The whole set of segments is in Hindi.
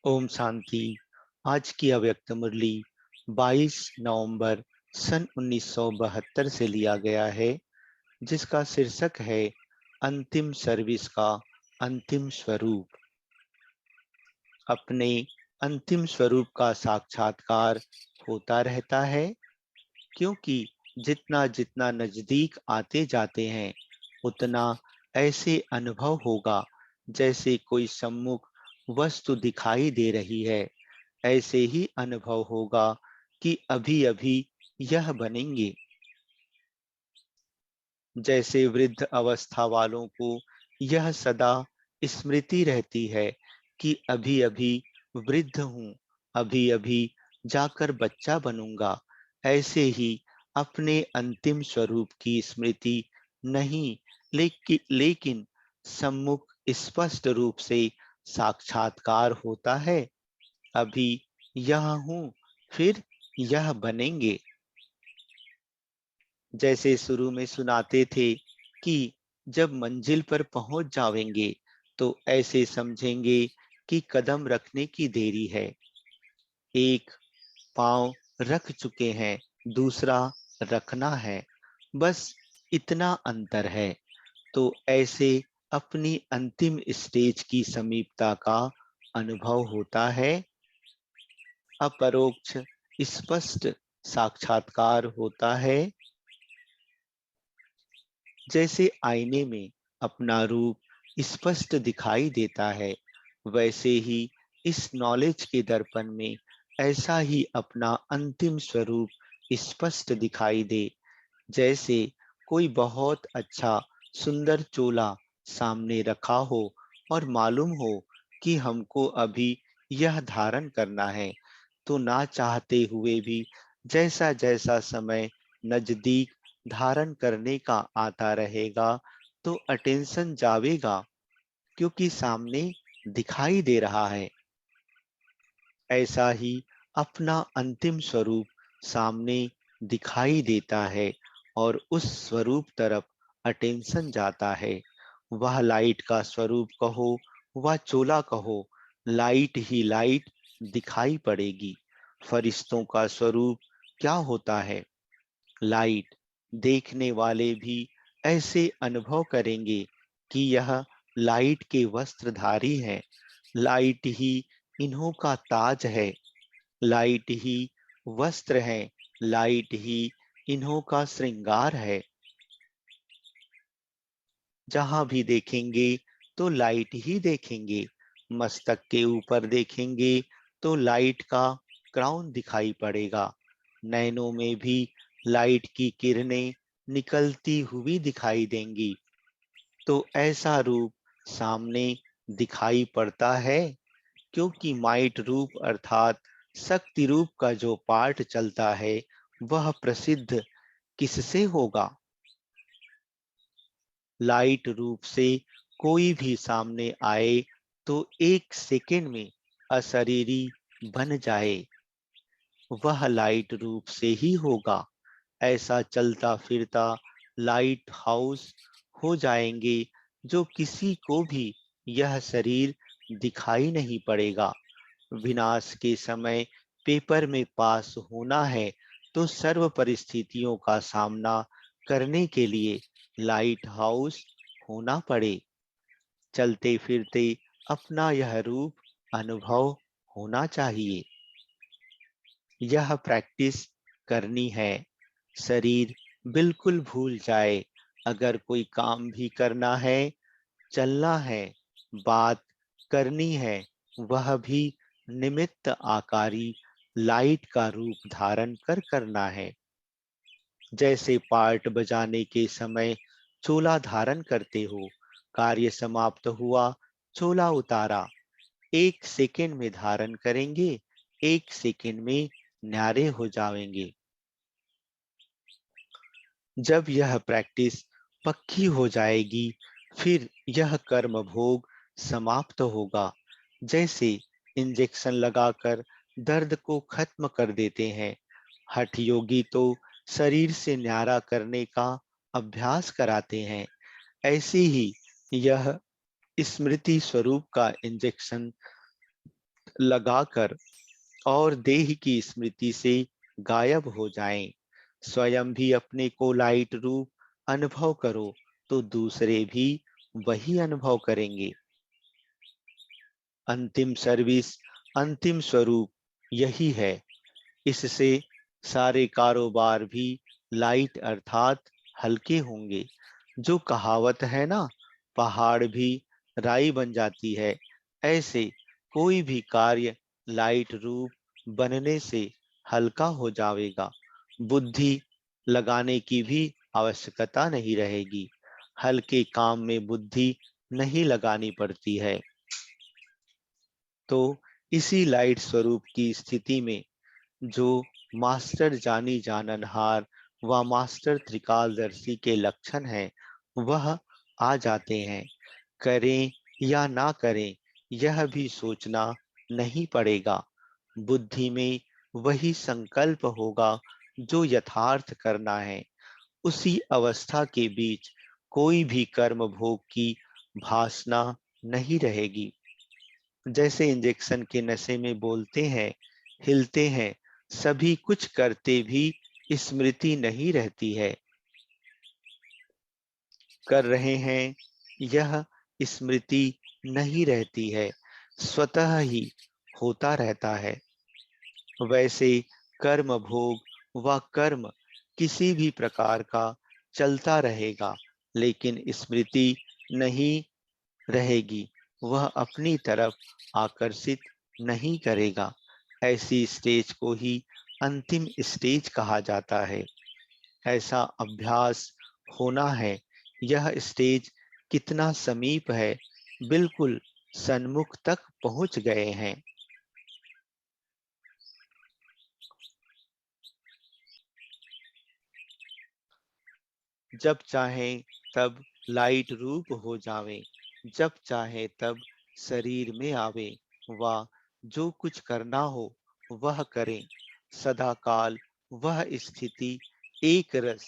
ओम शांति। आज की अव्यक्त मुरली 22 नवंबर सन 1972 से लिया गया है, जिसका शीर्षक है अंतिम सर्विस का अंतिम स्वरूप। अपने अंतिम स्वरूप का साक्षात्कार होता रहता है, क्योंकि जितना जितना नजदीक आते जाते हैं उतना ऐसे अनुभव होगा जैसे कोई सम्मुख वस्तु दिखाई दे रही है। ऐसे ही अनुभव होगा कि अभी अभी यह बनेंगे। जैसे वृद्ध अवस्था वालों को यह सदा स्मृति रहती है कि अभी अभी वृद्ध हूँ, अभी अभी जाकर बच्चा बनूंगा। ऐसे ही अपने अंतिम स्वरूप की स्मृति नहीं, लेकिन सम्मुख स्पष्ट रूप से साक्षात्कार होता है। अभी यह हूँ, फिर यह बनेंगे। जैसे शुरू में सुनाते थे कि जब मंजिल पर पहुंच जावेंगे तो ऐसे समझेंगे कि कदम रखने की देरी है। एक पांव रख चुके हैं, दूसरा रखना है, बस इतना अंतर है। तो ऐसे अपनी अंतिम स्टेज की समीपता का अनुभव होता है। अपरोक्ष स्पष्ट साक्षात्कार होता है। जैसे आईने में अपना रूप स्पष्ट दिखाई देता है, वैसे ही इस नॉलेज के दर्पण में ऐसा ही अपना अंतिम स्वरूप स्पष्ट दिखाई दे। जैसे कोई बहुत अच्छा सुंदर चोला सामने रखा हो और मालूम हो कि हमको अभी यह धारण करना है, तो ना चाहते हुए भी जैसा जैसा समय नजदीक धारण करने का आता रहेगा तो अटेंशन जावेगा, क्योंकि सामने दिखाई दे रहा है। ऐसा ही अपना अंतिम स्वरूप सामने दिखाई देता है और उस स्वरूप तरफ अटेंशन जाता है। वह लाइट का स्वरूप कहो, वह चोला कहो, लाइट ही लाइट दिखाई पड़ेगी। फरिश्तों का स्वरूप क्या होता है? लाइट। देखने वाले भी ऐसे अनुभव करेंगे कि यह लाइट के वस्त्रधारी हैं। लाइट ही इन्हों का ताज है, लाइट ही वस्त्र है, लाइट ही इन्हों का श्रृंगार है। जहां भी देखेंगे तो लाइट ही देखेंगे। मस्तक के ऊपर देखेंगे तो लाइट का क्राउन दिखाई पड़ेगा। नैनों में भी लाइट की किरणें निकलती हुई दिखाई देंगी। तो ऐसा रूप सामने दिखाई पड़ता है, क्योंकि माइट रूप अर्थात शक्ति रूप का जो पाठ चलता है वह प्रसिद्ध किससे होगा? लाइट रूप से कोई भी सामने आए तो एक सेकेंड में अशरीरी बन जाए, वह लाइट रूप से ही होगा। ऐसा चलता फिरता लाइट हाउस हो जाएंगे, जो किसी को भी यह शरीर दिखाई नहीं पड़ेगा। विनाश के समय पेपर में पास होना है तो सर्व परिस्थितियों का सामना करने के लिए लाइट हाउस होना पड़े। चलते फिरते अपना यह रूप अनुभव होना चाहिए। यह प्रैक्टिस करनी है। शरीर बिल्कुल भूल जाए। अगर कोई काम भी करना है, चलना है, बात करनी है, वह भी निमित्त आकारी लाइट का रूप धारण कर करना है। जैसे पार्ट बजाने के समय चोला धारण करते हो, कार्य समाप्त हुआ, चोला उतारा, एक सेकेंड में धारण करेंगे, एक सेकेंड में न्यारे हो जाएंगे। जब यह प्रैक्टिस पक्की हो जाएगी, फिर यह कर्म भोग समाप्त होगा। जैसे इंजेक्शन लगाकर दर्द को खत्म कर देते हैं, हठ योगी तो शरीर से न्यारा करने का अभ्यास कराते हैं। ऐसे ही यह स्मृति स्वरूप का इंजेक्शन लगाकर और देह की स्मृति से गायब हो जाएं। स्वयं भी अपने को लाइट रूप अनुभव करो तो दूसरे भी वही अनुभव करेंगे। अंतिम सर्विस, अंतिम स्वरूप यही है। इससे सारे कारोबार भी लाइट अर्थात हल्के होंगे। जो कहावत है ना, पहाड़ भी राई बन जाती है, ऐसे कोई भी कार्य लाइट रूप बनने से हल्का हो जाएगा। बुद्धि लगाने की भी आवश्यकता नहीं रहेगी। हल्के काम में बुद्धि नहीं लगानी पड़ती है। तो इसी लाइट स्वरूप की स्थिति में जो मास्टर जानी जाननहार व मास्टर त्रिकालदर्शी के लक्षण हैं, वह आ जाते हैं। करें या ना करें, यह भी सोचना नहीं पड़ेगा। बुद्धि में वही संकल्प होगा जो यथार्थ करना है। उसी अवस्था के बीच कोई भी कर्म भोग की भासना नहीं रहेगी। जैसे इंजेक्शन के नशे में बोलते हैं, हिलते हैं, सभी कुछ करते भी स्मृति नहीं रहती है। कर रहे हैं, यह स्मृति नहीं रहती है, स्वतः ही होता रहता है। वैसे कर्म भोग व कर्म किसी भी प्रकार का चलता रहेगा, लेकिन स्मृति नहीं रहेगी। वह अपनी तरफ आकर्षित नहीं करेगा। ऐसी स्टेज को ही अंतिम स्टेज कहा जाता है। ऐसा अभ्यास होना है। यह स्टेज कितना समीप है, बिल्कुल सन्मुख तक पहुंच गए हैं। जब चाहे तब लाइट रूप हो जावे, जब चाहे तब शरीर में आवे, वा जो कुछ करना हो वह करें। सदा काल वह स्थिति एक रस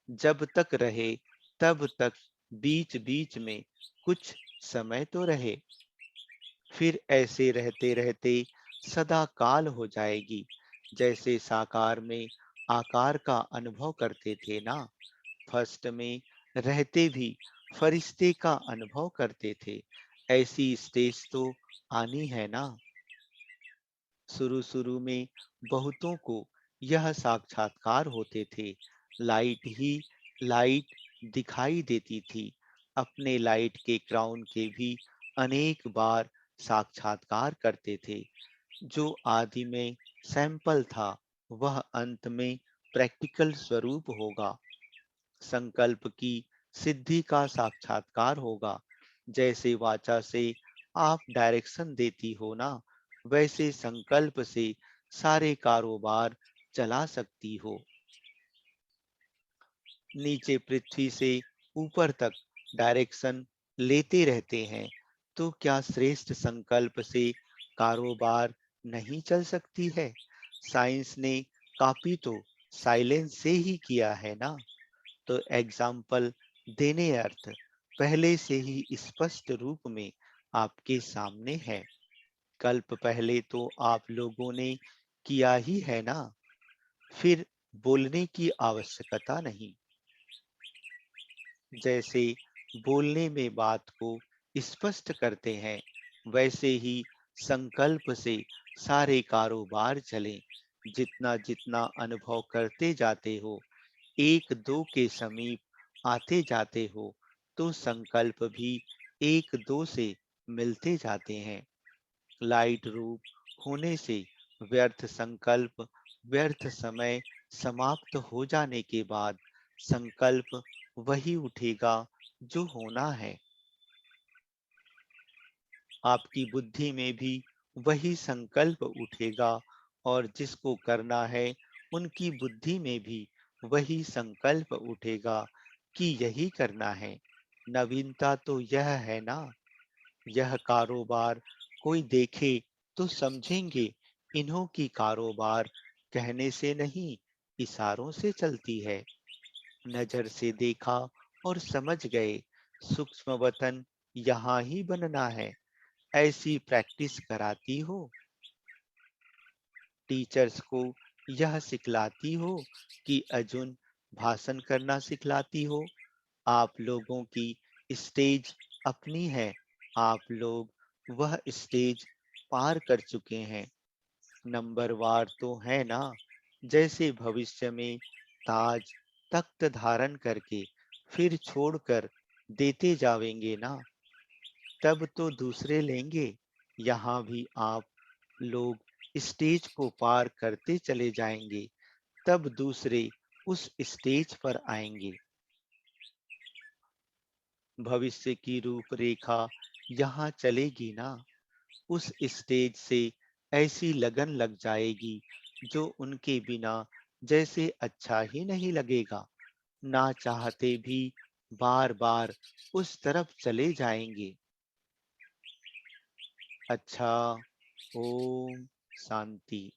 जब तक रहे तब तक बीच बीच में कुछ समय तो रहे। फिर ऐसे रहते रहते सदा काल हो जाएगी। जैसे साकार में आकार का अनुभव करते थे ना, फर्स्ट में रहते भी फरिश्ते का अनुभव करते थे। ऐसी स्टेज तो आनी है ना। शुरू शुरू में बहुतों को यह साक्षात्कार होते थे। लाइट ही लाइट दिखाई देती थी। अपने लाइट के क्राउन के भी अनेक बार साक्षात्कार करते थे। जो आदि में सैंपल था, वह अंत में प्रैक्टिकल स्वरूप होगा। संकल्प की सिद्धि का साक्षात्कार होगा। जैसे वाचा से आप डायरेक्शन देती हो ना, वैसे संकल्प से सारे कारोबार चला सकती हो। नीचे पृथ्वी से ऊपर तक डायरेक्शन लेते रहते हैं, तो क्या श्रेष्ठ संकल्प से कारोबार नहीं चल सकती है? साइंस ने कॉपी तो साइलेंस से ही किया है ना। तो एग्जाम्पल देने अर्थ पहले से ही स्पष्ट रूप में आपके सामने है। कल्प पहले तो आप लोगों ने किया ही है ना, फिर बोलने की आवश्यकता नहीं। जैसे बोलने में बात को स्पष्ट करते हैं, वैसे ही संकल्प से सारे कारोबार चलें। जितना जितना अनुभव करते जाते हो, एक दो के समीप आते जाते हो, तो संकल्प भी एक दो से मिलते जाते हैं। लाइट रूप होने से व्यर्थ संकल्प, व्यर्थ समय समाप्त हो जाने के बाद संकल्प वही उठेगा जो होना है। आपकी बुद्धि में भी वही संकल्प उठेगा, और जिसको करना है उनकी बुद्धि में भी वही संकल्प उठेगा कि यही करना है। नवीनता तो यह है ना, यह कारोबार कोई देखे तो समझेंगे इन्हों की कारोबार कहने से नहीं, इशारों से चलती है। नजर से देखा और समझ गए, सूक्ष्म वतन यहाँ ही बनना है। ऐसी प्रैक्टिस कराती हो। टीचर्स को यह सिखलाती हो कि अर्जुन भाषण करना सिखलाती हो। आप लोगों की स्टेज अपनी है। आप लोग वह स्टेज पार कर चुके हैं। नंबरवार तो है ना। जैसे भविष्य में ताज तख्त धारण करके फिर छोड़कर देते जावेंगे ना, तब तो दूसरे लेंगे। यहाँ भी आप लोग स्टेज को पार करते चले जाएंगे, तब दूसरे उस स्टेज पर आएंगे। भविष्य की रूपरेखा यहाँ चलेगी ना। उस स्टेज से ऐसी लगन लग जाएगी जो उनके बिना जैसे अच्छा ही नहीं लगेगा। ना चाहते भी बार बार उस तरफ चले जाएंगे। अच्छा। ओम शांति।